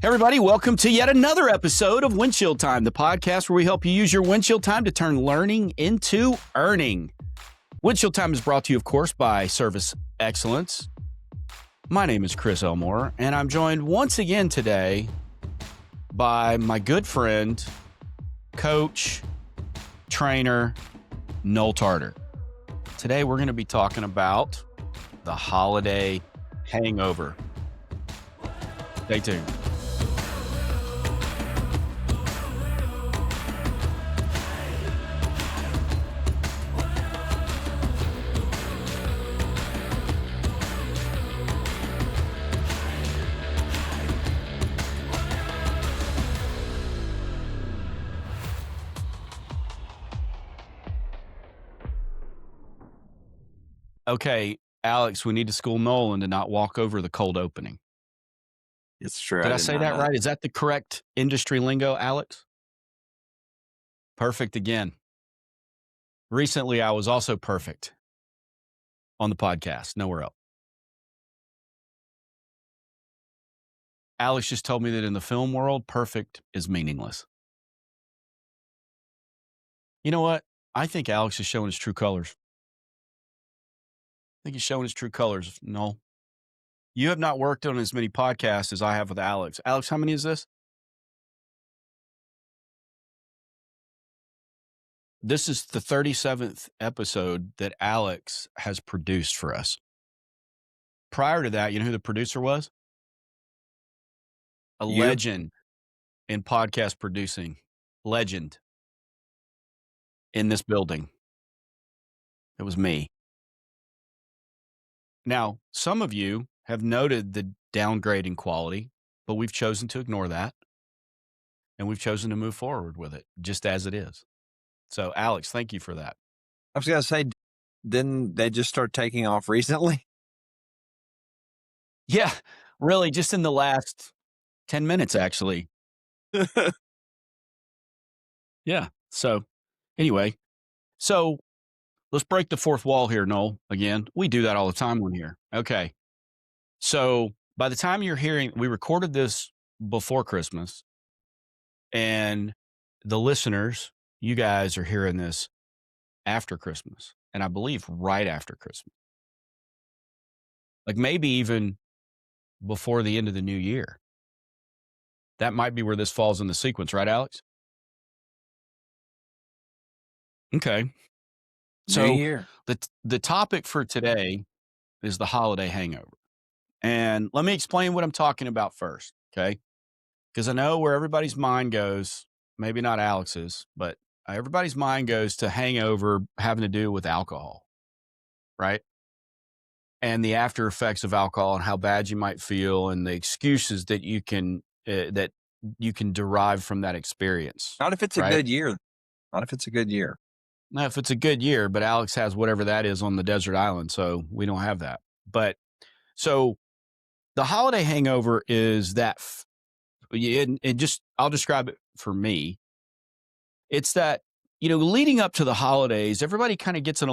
Everybody, welcome to yet another episode of Windshield Time, the podcast where we help you use your windshield time to turn learning into earning. Windshield Time is brought to you, of course, by Service Excellence. My name is Chris Elmore, and I'm joined once again today by my good friend, coach, trainer, Noel Tarter. Today, we're going to be talking about the holiday hangover. Stay tuned. Okay, Alex, we need to school Nolan to not walk over the cold opening. It's true. Did I say that right? Is that the correct industry lingo, Alex? Perfect again. Recently, I was also perfect on the podcast, nowhere else. Alex just told me that in the film world, perfect is meaningless. You know what? I think Alex is showing his true colors. I think he's showing his true colors. No. You have not worked on as many podcasts as I have with Alex. Alex, how many is this? This is the 37th episode that Alex has produced for us. Prior to that, you know who the producer was? A legend in podcast producing. Legend in this building. It was me. Now, some of you have noted the downgrade in quality, but we've chosen to ignore that. And we've chosen to move forward with it just as it is. So, Alex, thank you for that. I was going to say, didn't they just start taking off recently? Yeah, really, just in the last 10 minutes, actually. Yeah. So, anyway, let's break the fourth wall here, Noel. Again, we do that all the time on here. Okay. So, by the time you're hearing, we recorded this before Christmas, and the listeners, you guys are hearing this after Christmas, and I believe right after Christmas. Like maybe even before the end of the new year. That might be where this falls in the sequence, right, Alex? Okay. So the topic for today is the holiday hangover. And let me explain what I'm talking about first, okay? Because I know where everybody's mind goes, maybe not Alex's, but everybody's mind goes to hangover having to do with alcohol, right? And the after effects of alcohol and how bad you might feel and the excuses that you can derive from that experience. Not if it's a good year. Not if it's a good year. Now, if it's a good year, but Alex has whatever that is on the desert island, so we don't have that. But so the holiday hangover is that, I'll describe it for me. It's that, leading up to the holidays, everybody kind of gets in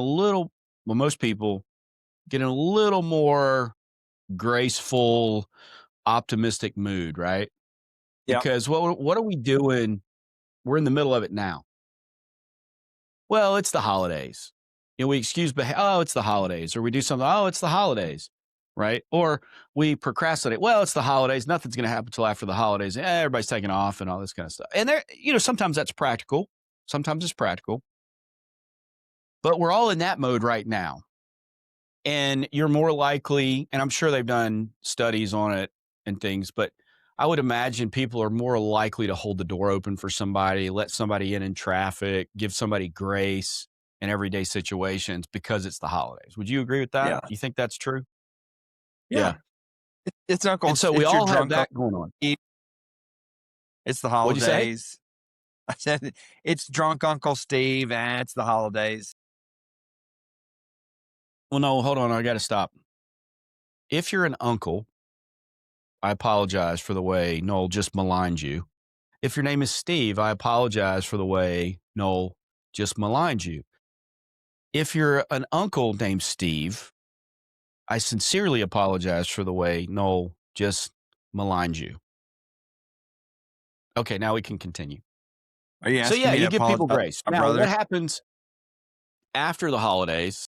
most people get in a little more graceful, optimistic mood, right? Yeah. Because what are we doing? We're in the middle of it now. Well, it's the holidays. We excuse, it's the holidays. Or we do something, it's the holidays, right? Or we procrastinate. Well, it's the holidays. Nothing's going to happen until after the holidays. Everybody's taking off and all this kind of stuff. And sometimes that's practical. Sometimes it's practical. But we're all in that mode right now. And you're more likely, and I'm sure they've done studies on it and things, but I would imagine people are more likely to hold the door open for somebody, let somebody in traffic, give somebody grace in everyday situations because it's the holidays. Would you agree with that? Yeah. You think that's true? Yeah. It's not going. And so we all have that going on. It's the holidays. What'd you say? I said it's drunk Uncle Steve, and it's the holidays. Well, no, hold on. I got to stop. If you're an uncle, I apologize for the way Noel just maligned you. If your name is Steve, I apologize for the way Noel just maligned you. If you're an uncle named Steve, I sincerely apologize for the way Noel just maligned you. Okay, now we can continue. Are you So, asking yeah, me to you give apologize people to grace. my Now, brother? after the holidays?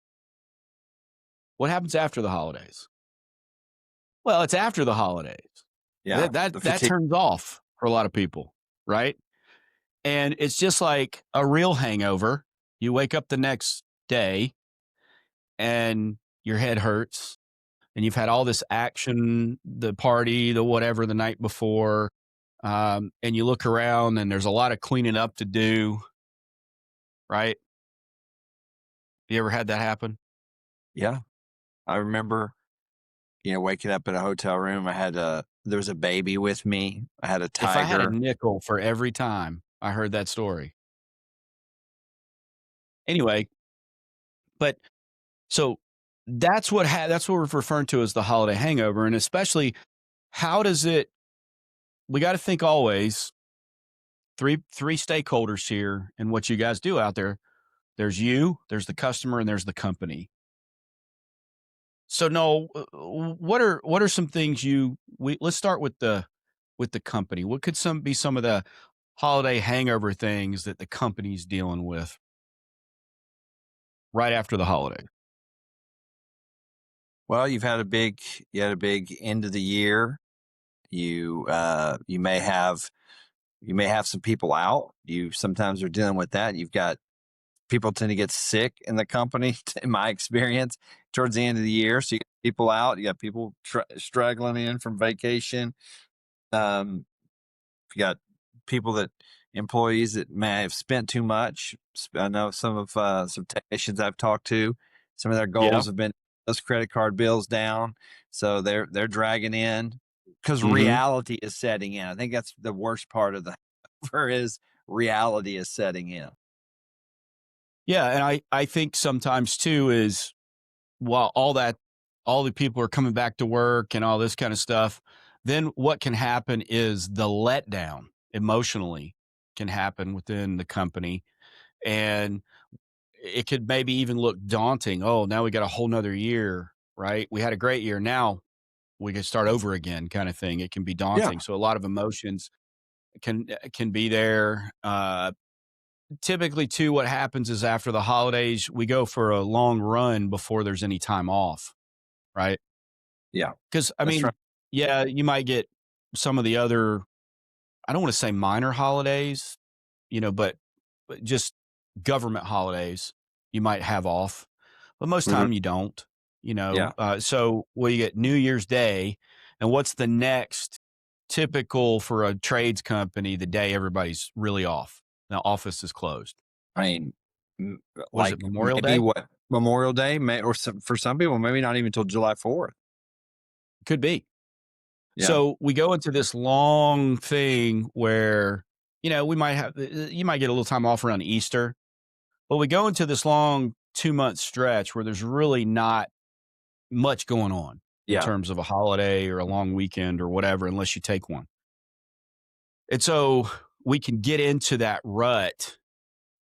What happens after the holidays? Well, it's after the holidays. Yeah, That the that fatigue. turns off for a lot of people, right? And it's just like a real hangover. You wake up the next day and your head hurts and you've had all this action, the party, the whatever the night before, and you look around and there's a lot of cleaning up to do, right? You ever had that happen? Yeah, I remember, waking up in a hotel room. There was a baby with me. I had a If I had a tiger. nickel for every time I heard that story. Anyway, but so that's what we're referring to as the holiday hangover, and especially how does it we gotta think always three stakeholders here and what you guys do out there. There's you, there's the customer, and there's the company. So no, what are some things let's start with the company. What could some of the holiday hangover things that the company's dealing with right after the holiday? Well, you had a big end of the year. You may have some people out. You sometimes are dealing with that. You've got people tend to get sick in the company, in my experience, towards the end of the year. So you got people out, you got people struggling in from vacation. Um, you got people that employees that may have spent too much. I know some technicians I've talked to, some of their Yeah. goals have been those credit card bills down, so they're dragging in because Mhm. reality is setting in. I think that's the worst part of the is reality is setting in. Yeah, and I think sometimes too is while all the people are coming back to work and all this kind of stuff, then what can happen is the letdown emotionally can happen within the company, and it could maybe even look daunting. Oh, now we got a whole nother year, right? We had a great year. Now we can start over again, kind of thing. It can be Yeah, daunting. So a lot of emotions can be there. Typically, too, what happens is after the holidays, we go for a long run before there's any time off, right? yeah, Because, I that's right. mean, yeah, you might get some of the other, I don't want to say minor holidays, but just government holidays you might have off, but most Mhm. time you don't, Yeah. so well, you get New Year's Day, and what's the next typical for a trades company, the day everybody's really off? The office is closed. I mean, What is it, like Memorial maybe Day? what Memorial Day may, or for some people, maybe not even until July 4th. Could be. Yeah. So we go into this long thing where, we might have you might get a little time off around Easter, but we go into this long 2-month stretch where there's really not much going on in Yeah. terms of a holiday or a long weekend or whatever, unless you take one. And so we can get into that rut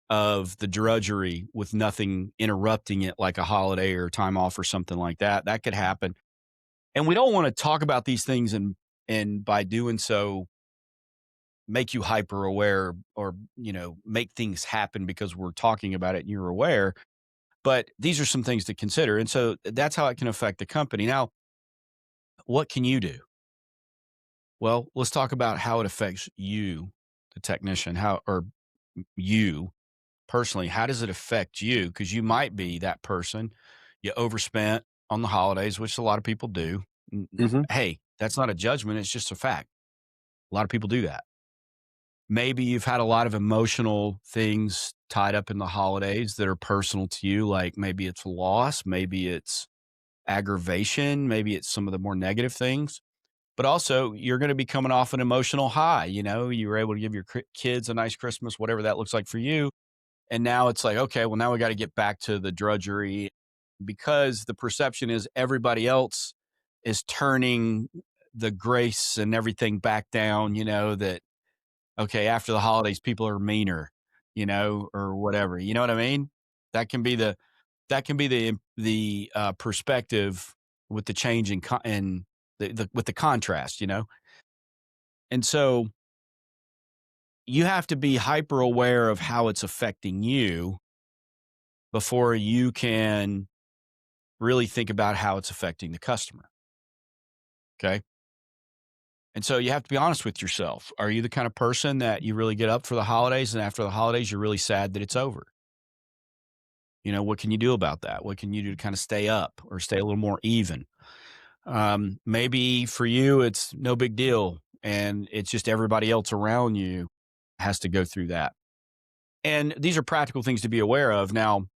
of the drudgery with nothing interrupting it, like a holiday or time off or something like that. That could happen. And we don't want to talk about these things and by doing so make you hyper aware or make things happen because we're talking about it and you're aware, but these are some things to consider, and so that's how it can affect the company. Now, what can you do? Well, let's talk about how it affects you, the technician. How or you personally, how does it affect you? Because you might be that person, you overspent on the holidays, which a lot of people do. Hmm. Hey, that's not a judgment, it's just a fact. A lot of people do that. Maybe you've had a lot of emotional things tied up in the holidays that are personal to you, like maybe it's loss, maybe it's aggravation, maybe it's some of the more negative things. But also, you're going to be coming off an emotional high. You were able to give your kids a nice Christmas, whatever that looks like for you. And now it's like, okay, well, now we got to get back to the drudgery because the perception is everybody else is turning the grace and everything back down, that okay, after the holidays, people are meaner, or whatever. You know what I mean? That can be the perspective with the change in with the contrast, and so you have to be hyper aware of how it's affecting you before you can really think about how it's affecting the customer. Okay. And so you have to be honest with yourself. Are you the kind of person that you really get up for the holidays and after the holidays, you're really sad that it's over? What can you do about that? What can you do to kind of stay up or stay a little more even? Maybe for you, it's no big deal. And it's just everybody else around you has to go through that. And these are practical things to be aware of. Now,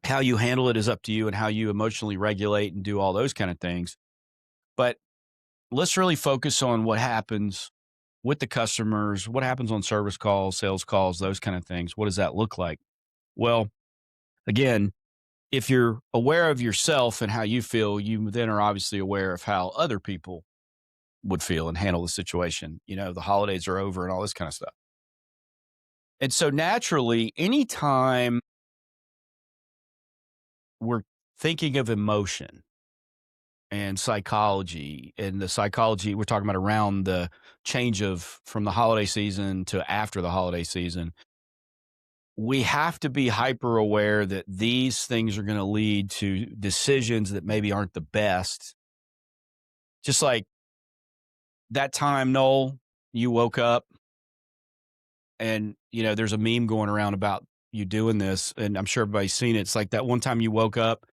how you handle it is up to you and how you emotionally regulate and do all those kind of things. But let's really focus on what happens with the customers, what happens on service calls, sales calls, those kind of things. What does that look like? Well, again, if you're aware of yourself and how you feel, you then are obviously aware of how other people would feel and handle the situation. The holidays are over and all this kind of stuff. And so naturally, anytime we're thinking of emotion and psychology, and the psychology we're talking about around the change of from the holiday season to after the holiday season, we have to be hyper aware that these things are going to lead to decisions that maybe aren't the best. Just like that time, Noel, you woke up and, there's a meme going around about you doing this, and I'm sure everybody's seen it. It's like that one time you woke up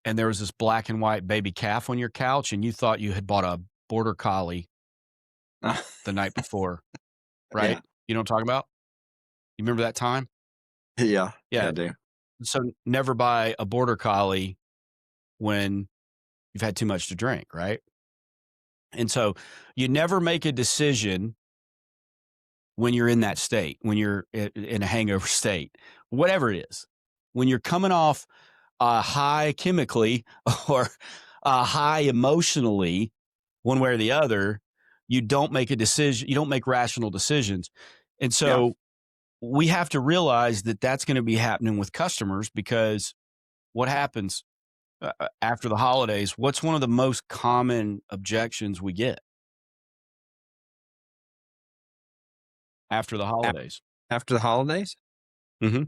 and there was this black and white baby calf on your couch and you thought you had bought a border collie the night before, Yeah. right? You know what I'm talking about? You remember that time? Yeah. Yeah, Yeah. I do. So never buy a border collie when you've had too much to drink, right? And so you never make a decision when you're in that state, when you're in a hangover state, whatever it is. When you're coming off high chemically or high emotionally, one way or the other, you don't make a decision. You don't make rational decisions. And Yeah. so we have to realize that that's going to be happening with customers because what happens after the holidays? What's one of the most common objections we get after the A- holidays? After the holidays, Hmm.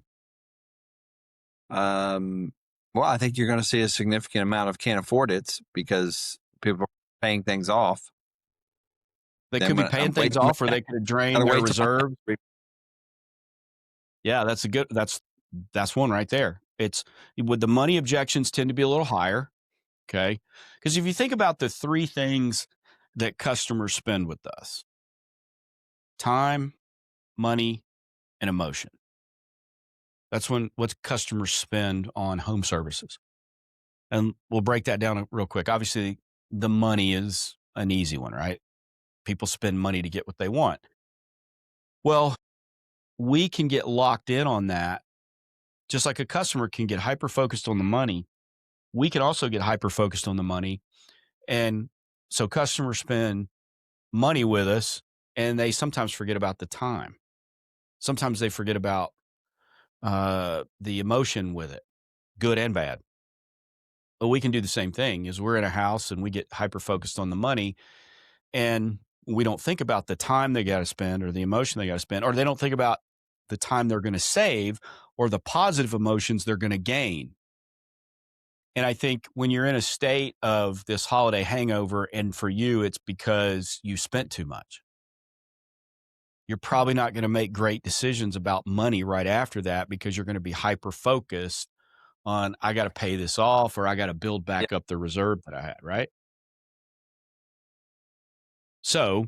um, well, I think you're going to see a significant amount of can't afford it because people are paying things off. They Then could be when paying I'm things waiting, off, or they could have drained gotta their wait till reserves. Yeah, that's one right there. It's with the money objections tend to be a little higher. Okay, because if you think about the three things that customers spend with us: time, money, and emotion. That's what customers spend on home services. And we'll break that down real quick. Obviously, the money is an easy one, right? People spend money to get what they want. Well, we can get locked in on that, just like a customer can get hyper focused on the money. We can also get hyper focused on the money. And so customers spend money with us and they sometimes forget about the time. Sometimes they forget about the emotion with it, good and bad. But we can do the same thing is we're in a house and we get hyper focused on the money and we don't think about the time they got to spend or the emotion they got to spend, or they don't think about the time they're going to save or the positive emotions they're going to gain. And I think when you're in a state of this holiday hangover, and for you, it's because you spent too much, you're probably not going to make great decisions about money right after that because you're going to be hyper focused on, I got to pay this off or I got to build yeah, back up the reserve that I had, right? So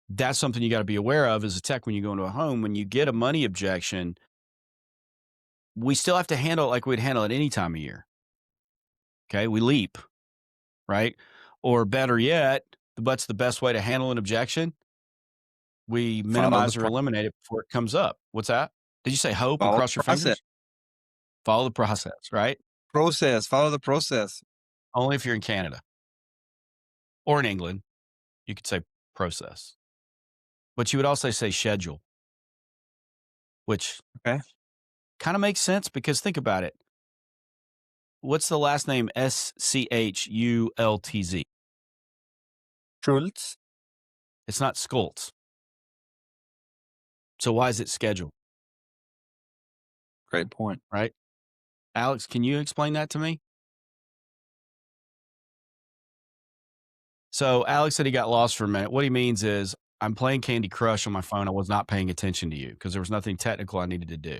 that's something you got to be aware of as a tech when you go into a home. When you get a money objection, we still have to handle it like we'd handle it any time of year. Okay. We leap, right? Or better yet, what's the best way to handle an objection? We follow the minimize or eliminate it before it comes up. What's that? Did you say hope or follow cross your the process. fingers? Follow the process, right? Follow the process. Only if you're in Canada or in England, you could say process. But you would also say schedule, which Okay. kind of makes sense because think about it. What's the last name? Schultz. Schultz. It's not Skoltz. So why is it scheduled, Great point. right? Alex, can you explain that to me? So Alex said he got lost for a minute. What he means is I'm playing Candy Crush on my phone. I was not paying attention to you because there was nothing technical I needed to do.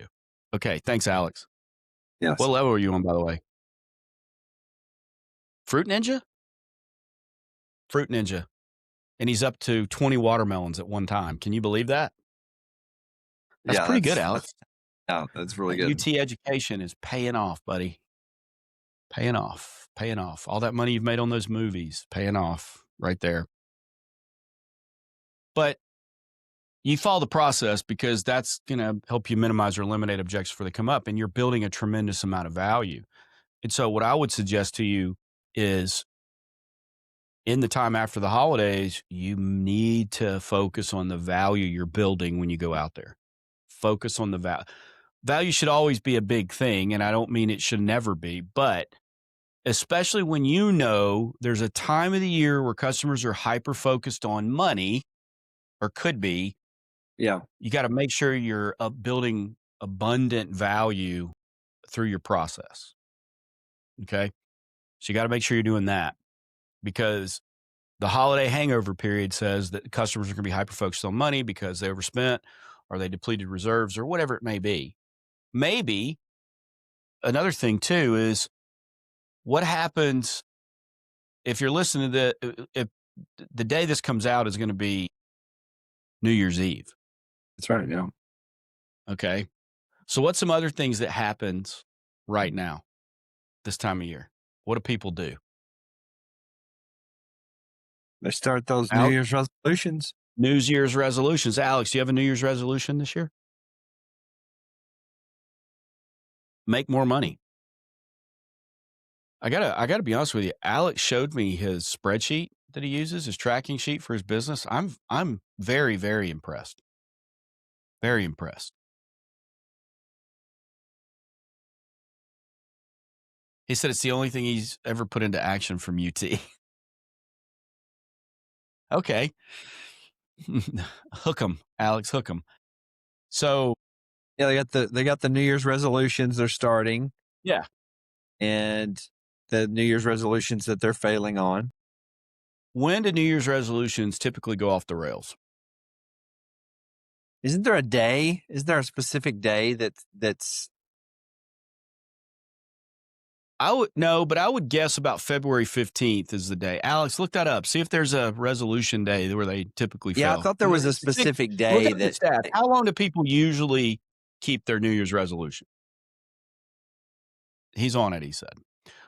Okay, thanks, Alex. What Yes. level are you on, by the way? Fruit Ninja? Fruit Ninja. And he's up to 20 watermelons at one time. Can you believe that? That's Yeah, pretty good, that's Alex. yeah, that's really That good. UT education is paying off, buddy. Paying off. Paying off. All that money you've made on those movies, paying off right there. But you follow the process because that's going to help you minimize or eliminate objections before they come up. And you're building a tremendous amount of value. And so, what I would suggest to you is in the time after the holidays, you need to focus on the value you're building when you go out there. Focus on the value. Value should always be a big thing. And I don't mean it should never be, but especially when you know there's a time of the year where customers are hyper focused on money or could be, Yeah. you got to make sure you're building abundant value through your process. Okay. So you got to make sure you're doing that because the holiday hangover period says that customers are going to be hyper focused on money because they overspent or they depleted reserves or whatever it may be. Maybe another thing too is what happens if you're listening to if the day this comes out is going to be New Year's Eve. That's right. Yeah. Okay. So what's some other things that happens right now this time of year? What do people do? They start those New Alex, Year's resolutions. New Year's resolutions. Alex, do you have a New Year's resolution this year? Make more money. I gotta be honest with you. Alex showed me his spreadsheet that he uses, his tracking sheet for his business. I'm very, very impressed. Very impressed. He said it's the only thing he's ever put into action from UT. Okay. Hook 'em, Alex, hook 'em. So, Yeah, they got the New Year's resolutions they're starting yeah. and the New Year's resolutions that they're failing on. When do New Year's resolutions typically go off the rails? Isn't there a day? Isn't there a specific day that's I would no, but I would guess about February 15th is the day. Alex, look that up. See if there's a resolution day where they typically yeah, I fail. thought there was a specific Look day at the that stats. How long do people usually keep their New Year's resolution? He's on it, he said.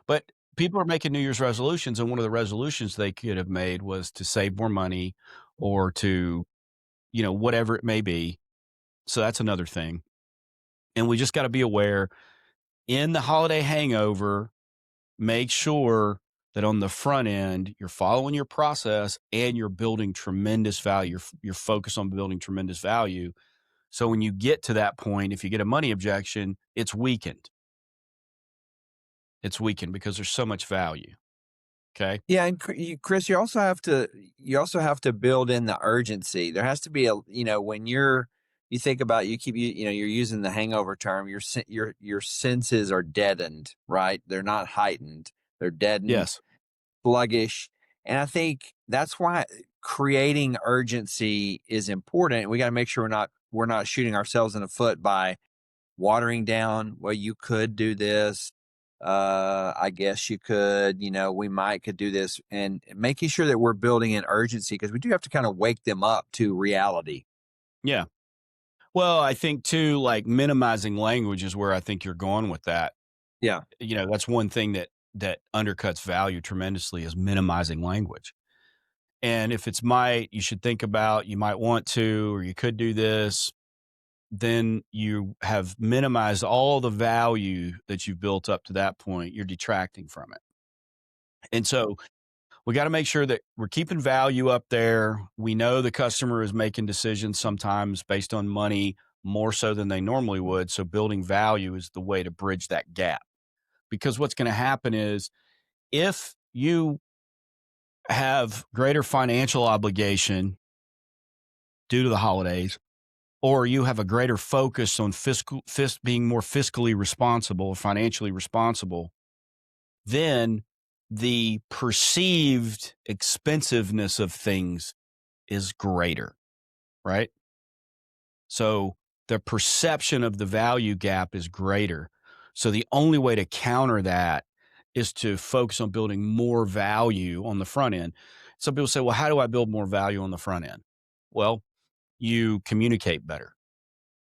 But people are making New Year's resolutions, and one of the resolutions they could have made was to save more money or to, whatever it may be. So that's another thing. And we just got to be aware in the holiday hangover, make sure that on the front end, you're following your process and you're building tremendous value. You're focused on building tremendous value. So when you get to that point, if you get a money objection, it's weakened. It's weakened because there's so much value. Okay. yeah, and Chris, you also have to build in the urgency. There has to be when you think about you're using the hangover term. Your senses are deadened, right? They're not heightened. They're deadened, Yes. sluggish, and I think that's why creating urgency is important. We got to make sure we're not shooting ourselves in the foot by watering down. Well, you could do this. I guess you could, we might could do this, and making sure that we're building in urgency because we do have to kind of wake them up to reality. Yeah. Well, I think too, like minimizing language is where I think you're going with that. Yeah. That's one thing that undercuts value tremendously is minimizing language. And if it's might, you should think about you might want to, or you could do this, then you have minimized all the value that you've built up to that point. You're detracting from it. And so we got to make sure that we're keeping value up there. We know the customer is making decisions sometimes based on money more so than they normally would. So building value is the way to bridge that gap. Because what's going to happen is if you have greater financial obligation due to the holidays, or you have a greater focus on being more fiscally responsible or financially responsible, then the perceived expensiveness of things is greater, right? So the perception of the value gap is greater. So the only way to counter that is to focus on building more value on the front end. Some people say, well, how do I build more value on the front end? Well, you communicate better.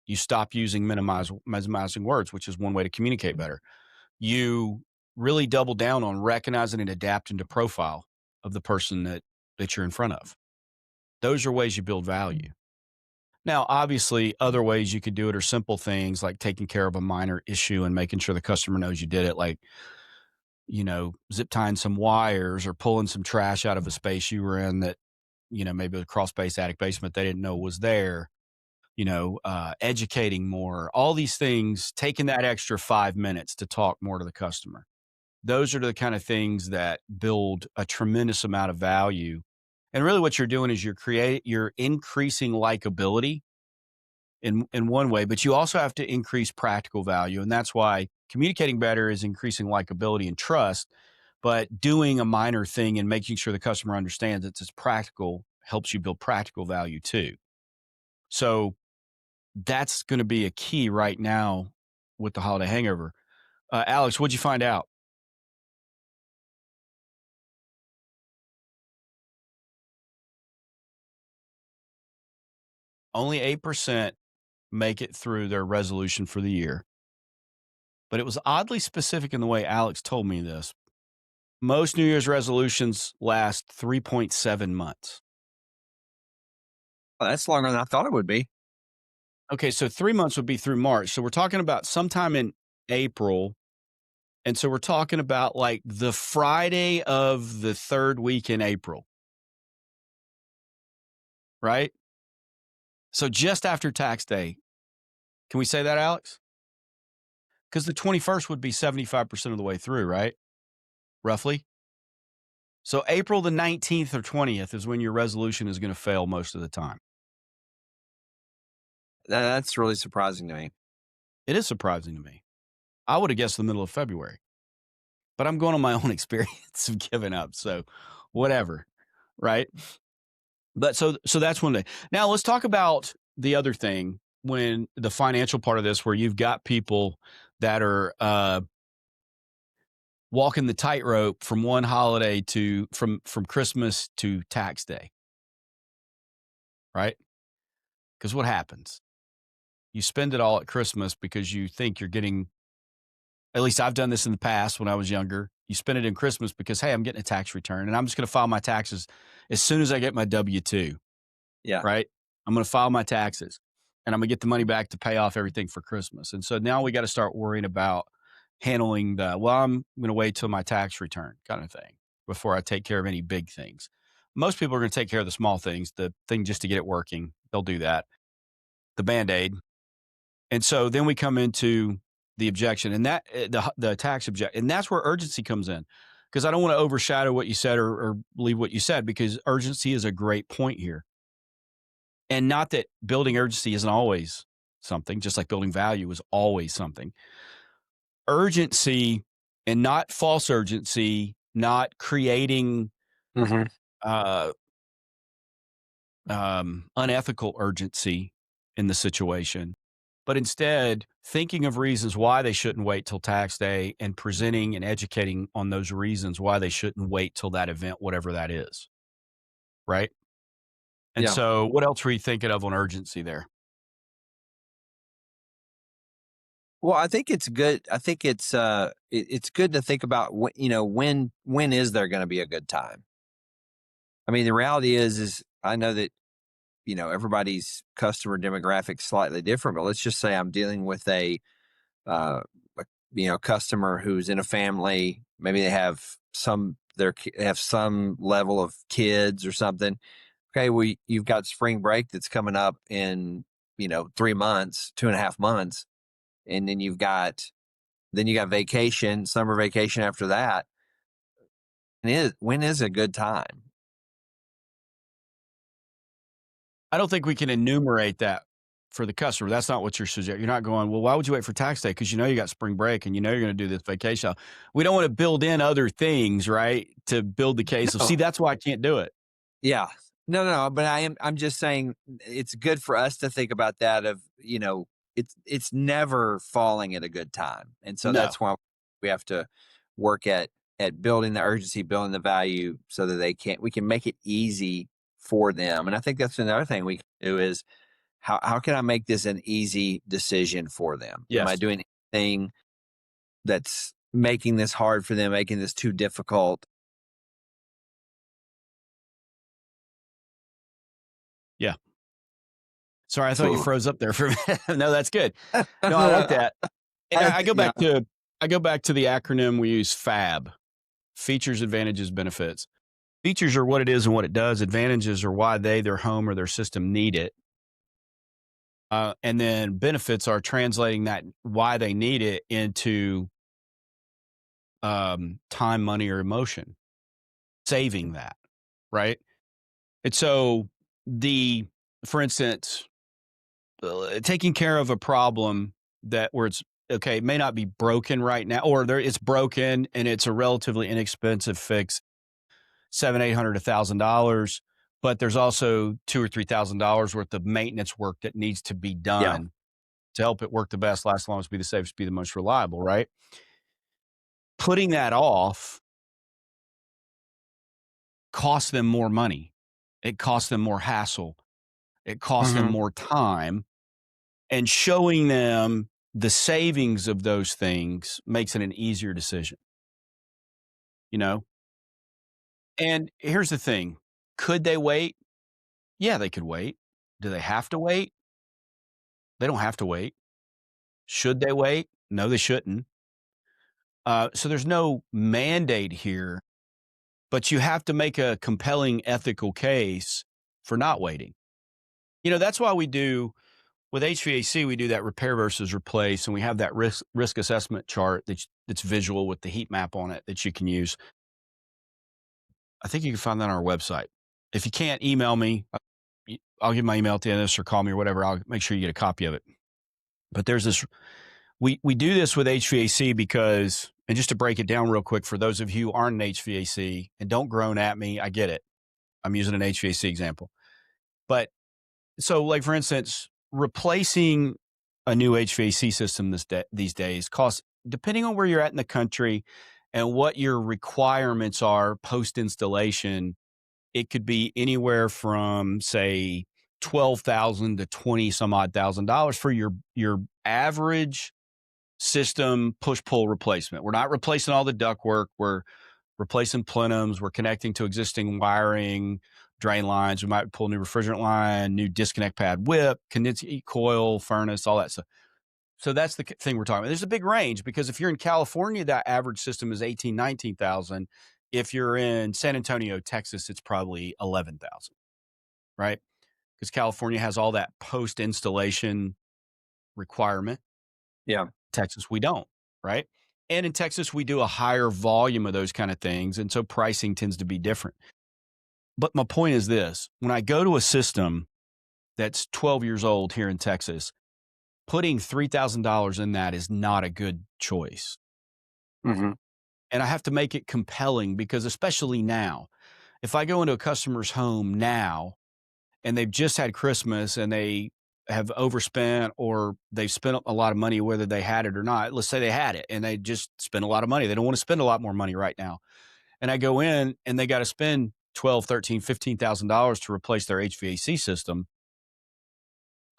You stop using minimizing words, which is one way to communicate better. You really double down on recognizing and adapting to profile of the person that you're in front of. Those are ways you build value. Now, obviously, other ways you could do it are simple things like taking care of a minor issue and making sure the customer knows you did it, like, zip tying some wires or pulling some trash out of a space you were in that, maybe a crawl space, attic, basement they didn't know was there, educating more, all these things, taking that extra 5 minutes to talk more to the customer. Those are the kind of things that build a tremendous amount of value. And really what you're doing is you're increasing likability in one way, but you also have to increase practical value. And that's why communicating better is increasing likability and trust. But doing a minor thing and making sure the customer understands it's practical helps you build practical value too. So that's going to be a key right now with the holiday hangover. Alex, what'd you find out? Only 8% make it through their resolution for the year. But it was oddly specific in the way Alex told me this. Most New Year's resolutions last 3.7 months. Well, that's longer than I thought it would be. Okay, so 3 months would be through March. So we're talking about sometime in April. And so we're talking about like the Friday of the third week in April, right? So just after tax day. Can we say that, Alex? Because the 21st would be 75% of the way through, right? Roughly. So April the 19th or 20th is when your resolution is going to fail most of the time. That's really surprising to me. It is surprising to me. I would have guessed the middle of February, but I'm going on my own experience of giving up. So whatever, right? But so that's one thing. Now let's talk about the other thing when the financial part of this, where you've got people that are walking the tightrope from one holiday to from Christmas to tax day, right? Because what happens? You spend it all at Christmas because you think you're getting, at least I've done this in the past when I was younger. You spend it in Christmas because, hey, I'm getting a tax return and I'm just going to file my taxes as soon as I get my W-2, Yeah. right? I'm going to file my taxes and I'm going to get the money back to pay off everything for Christmas. And so now we got to start worrying about handling I'm going to wait till my tax return kind of thing before I take care of any big things. Most people are going to take care of the small things, the thing just to get it working. They'll do that. The Band-Aid. And so then we come into the objection and that the tax object, and that's where urgency comes in. Because I don't want to overshadow what you said or leave what you said, because urgency is a great point here. And not that building urgency isn't always something, just like building value is always something. Urgency and not false urgency, not creating Mm-hmm. uh, unethical urgency in the situation, but instead thinking of reasons why they shouldn't wait till tax day and presenting and educating on those reasons why they shouldn't wait till that event, whatever that is. Right. And Yeah. so what else were you thinking of on urgency there? Well, I think it's good. I think it's good to think about when is there going to be a good time. I mean, the reality is I know that everybody's customer demographic slightly different, but let's just say I'm dealing with uh, customer who's in a family. Maybe they have they have some level of kids or something. Okay, well, you've got spring break that's coming up in 3 months, 2.5 months, and then you got vacation, summer vacation after that. And when is a good time? I don't think we can enumerate that for the customer. That's not what you're suggesting. You're not going, well, why would you wait for tax day? Because you know you got spring break and you know you're going to do this vacation. We don't want to build in other things, right? To build the case of, see, No. that's why I can't do it. Yeah. No, but I'm just saying it's good for us to think about that of, it's never falling at a good time. And so No. that's why we have to work at building the urgency, building the value so that we can make it easy for them. And I think that's another thing we can do is how can I make this an easy decision for them? Am I Yes. doing anything that's making this hard for them, making this too difficult? Yeah. Sorry, I thought you Absolutely. froze up there for a minute. No, that's good. No, I like that. And I go Yeah. back to the acronym we use, FAB: features, advantages, benefits. Features are what it is and what it does. Advantages are why they, their home, or their system need it. And then benefits are translating that why they need it into time, money, or emotion, saving that, right? And so for instance, taking care of a problem that where it's okay, it may not be broken right now, or it's broken and it's a relatively inexpensive fix, $700, $800, $1,000, but there's also $2,000 or $3,000 worth of maintenance work that needs to be Yeah. done to help it work the best, last longest, be the safest, be the most reliable, right? Putting that off costs them more money. It costs them more hassle. It costs them Hmm. more time. And showing them the savings of those things makes it an easier decision, you know? And here's the thing. Could they wait? Yeah, they could wait. Do they have to wait? They don't have to wait. Should they wait? No, they shouldn't. So there's no mandate here, but you have to make a compelling ethical case for not waiting. That's why we do with HVAC, we do that repair versus replace, and we have that risk assessment chart that's visual with the heat map on it that you can use. I think you can find that on our website. If you can't, email me. I'll give my email at the end of this or call me or whatever. I'll make sure you get a copy of it. But there's this, we do this with HVAC because, and just to break it down real quick, for those of you who aren't in HVAC and don't groan at me, I get it. I'm using an HVAC example. But so, like, for instance, replacing a new HVAC system these days costs, depending on where you're at in the country and what your requirements are post installation, it could be anywhere from, say, 12,000 to 20 some odd $1,000 for your average system push pull replacement. We're not replacing all the ductwork. We're replacing plenums. We're connecting to existing wiring, drain lines. We might pull new refrigerant line, new disconnect pad whip, condensing heat coil, furnace, all that stuff. So that's the thing we're talking about. There's a big range because if you're in California, that average system is 18, 19,000. If you're in San Antonio, Texas, it's probably 11,000, right? Because California has all that post installation requirement. Yeah. Texas, we don't, right? And in Texas, we do a higher volume of those kind of things. And so pricing tends to be different. But my point is this: when I go to a system that's 12 years old here in Texas, putting $3,000 in that is not a good choice. Hmm. And I have to make it compelling because, especially now, if I go into a customer's home now and they've just had Christmas and they have overspent or they've spent a lot of money, whether they had it or not. Let's say they had it and they just spent a lot of money. They don't want to spend a lot more money right now. And I go in and they got to spend 12, 13, $15,000 to replace their HVAC system.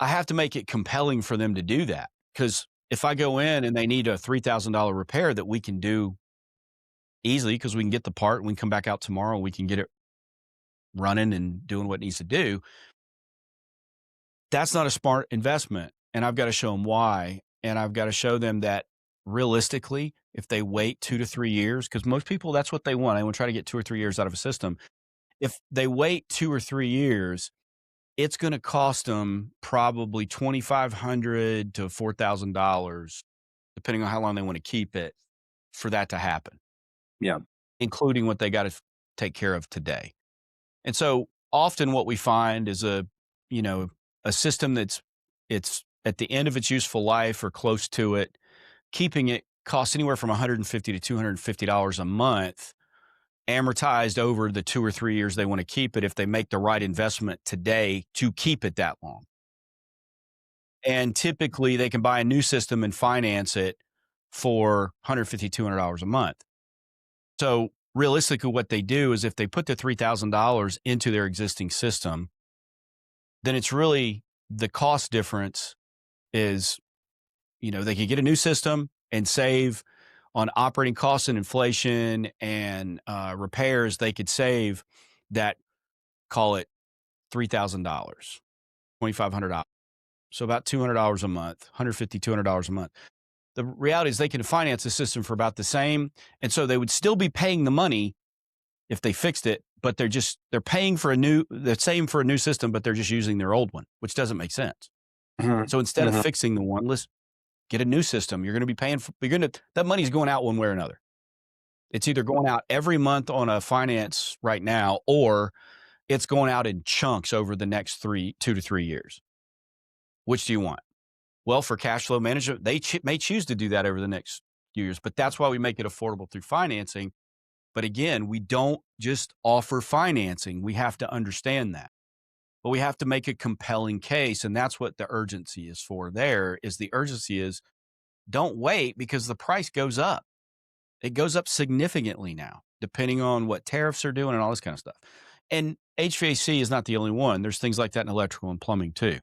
I have to make it compelling for them to do that. Because if I go in and they need a $3,000 repair that we can do easily because we can get the part and we can come back out tomorrow and we can get it running and doing what it needs to do, that's not a smart investment. And I've got to show them why. And I've got to show them that realistically, if they wait 2 to 3 years, because most people, that's what they want. They want to try to get 2 or 3 years out of a system. If they wait 2 or 3 years, it's going to cost them probably $2,500 to $4,000, depending on how long they want to keep it, for that to happen, Yeah. including what they got to take care of today. And so often what we find is a system that's It's at the end of its useful life or close to it. Keeping it costs anywhere from $150 to $250 a month, amortized over the 2 or 3 years they want to keep it if they make the right investment today to keep it that long. And typically they can buy a new system and finance it for $150, $200 a month. So realistically, what they do is if they put the $3,000 into their existing system, then it's really the cost difference is, they could get a new system and save on operating costs and inflation and repairs. They could save that, call it $3,000, $2,500. So about $200 a month, $150, $200 a month. The reality is they can finance the system for about the same. And so they would still be paying the money if they fixed it, but they're paying for the same for a new system, but they're just using their old one, which doesn't make sense. Mhm. So instead of Mhm. fixing the one, let's get a new system. You're going to be paying for, that money's going out one way or another. It's either going out every month on a finance right now, or it's going out in chunks over the next 2 to 3 years. Which do you want? Well, for cash flow management, they may choose to do that over the next few years, but that's why we make it affordable through financing. But again, we don't just offer financing. We have to understand that. But we have to make a compelling case. And that's what the urgency is for. The urgency is don't wait because the price goes up. It goes up significantly now, depending on what tariffs are doing and all this kind of stuff. And HVAC is not the only one. There's things like that in electrical and plumbing too.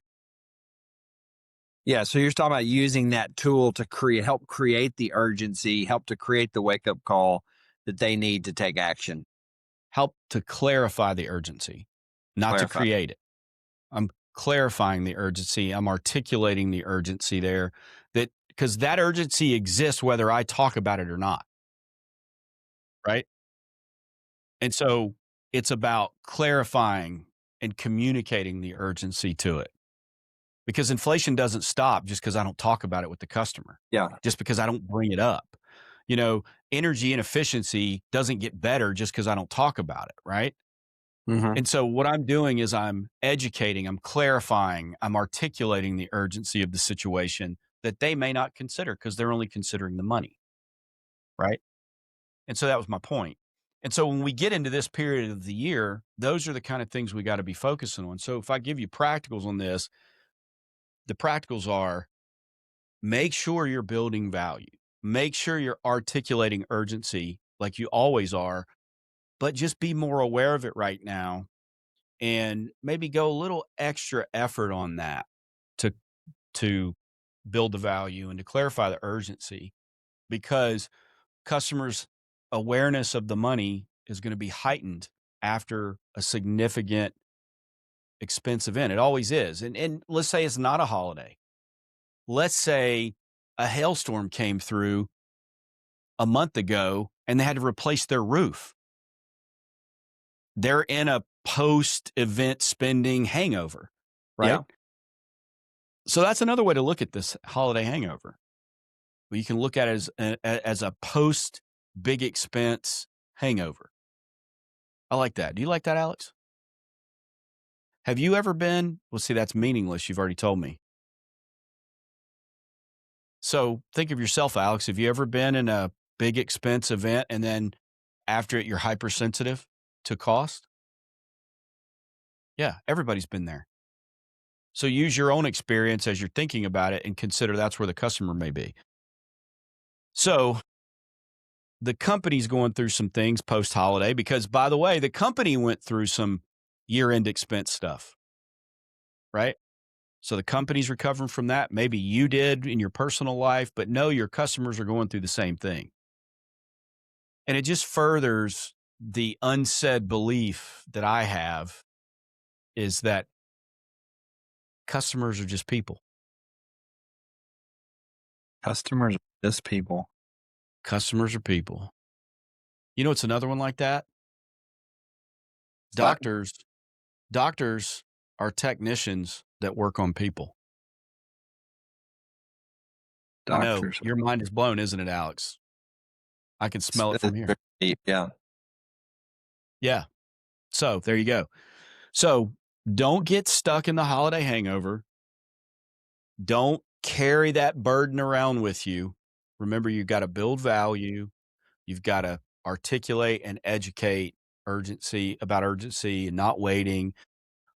Yeah. So you're talking about using that tool to help create the urgency, help to create the wake up call that they need to take action. Help to clarify the urgency, not to Clarify. create it. I'm clarifying the urgency. I'm articulating the urgency there because that urgency exists whether I talk about it or not. Right. And so it's about clarifying and communicating the urgency to it because inflation doesn't stop just because I don't talk about it with the customer, Yeah. just because I don't bring it up. You know, energy and efficiency doesn't get better just because I don't talk about it. Right. Mm-hmm. And so what I'm doing is I'm educating, I'm clarifying, I'm articulating the urgency of the situation that they may not consider because they're only considering the money. Right. And so that was my point. And so when we get into this period of the year, those are the kind of things we got to be focusing on. So if I give you practicals on this, the practicals are make sure you're building value, make sure you're articulating urgency like you always are, but just be more aware of it right now and maybe go a little extra effort on that to to build the value and to clarify the urgency because customers' awareness of the money is going to be heightened after a significant expense event. It always is. And let's say it's not a holiday. Let's say a hailstorm came through a month ago and they had to replace their roof. They're in a post event spending hangover, right? Yeah. So that's another way to look at this holiday hangover. Well, you can look at it as a post big expense hangover. I like that. Do you like that, Alex? Have you ever been? Well, see, that's meaningless. You've already told me. So think of yourself, Alex. Have you ever been in a big expense event and then after it, you're hypersensitive to cost? Yeah, everybody's been there. So use your own experience as you're thinking about it and consider that's where the customer may be. So the company's going through some things post holiday because, by the way, the company went through some year end expense stuff, right? So the company's recovering from that. Maybe you did in your personal life, but no, your customers are going through the same thing. And it just furthers the unsaid belief that I have is that customers are just people. Customers are just people. Customers are people. You know, it's another one like that. That Doctors are technicians that work on people. I know doctors. your mind is blown, isn't it, Alex? I can smell it from here. Very deep. Yeah. Yeah. So there you go. So don't get stuck in the holiday hangover. Don't carry that burden around with you. Remember, you've got to build value. You've got to articulate and educate urgency and not waiting.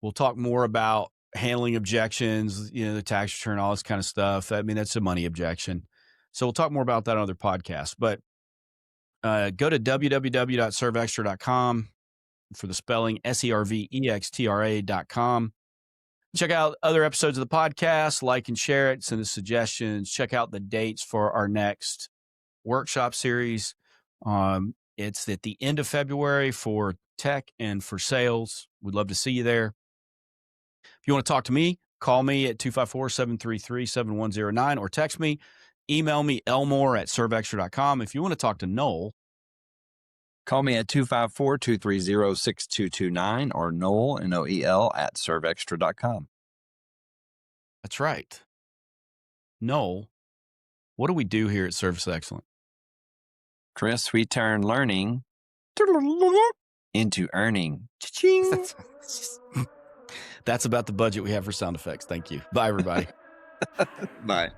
We'll talk more about handling objections, the tax return, all this kind of stuff. I mean, that's a money objection. So we'll talk more about that on other podcasts. But go to www.serveextra.com for the spelling, servextra.com. Check out other episodes of the podcast, like and share it, send us suggestions. Check out the dates for our next workshop series. It's at the end of February for tech and for sales. We'd love to see you there. If you want to talk to me, call me at 254-733-7109 or text me, email me, elmore@serveextra.com. If you want to talk to Noel, call me at 254-230-6229 or Noel, Noel, @serveextra.com. That's right. Noel, what do we do here at Service Excellent? Chris, we turn learning into earning. Cha-ching. That's about the budget we have for sound effects. Thank you. Bye, everybody. Bye.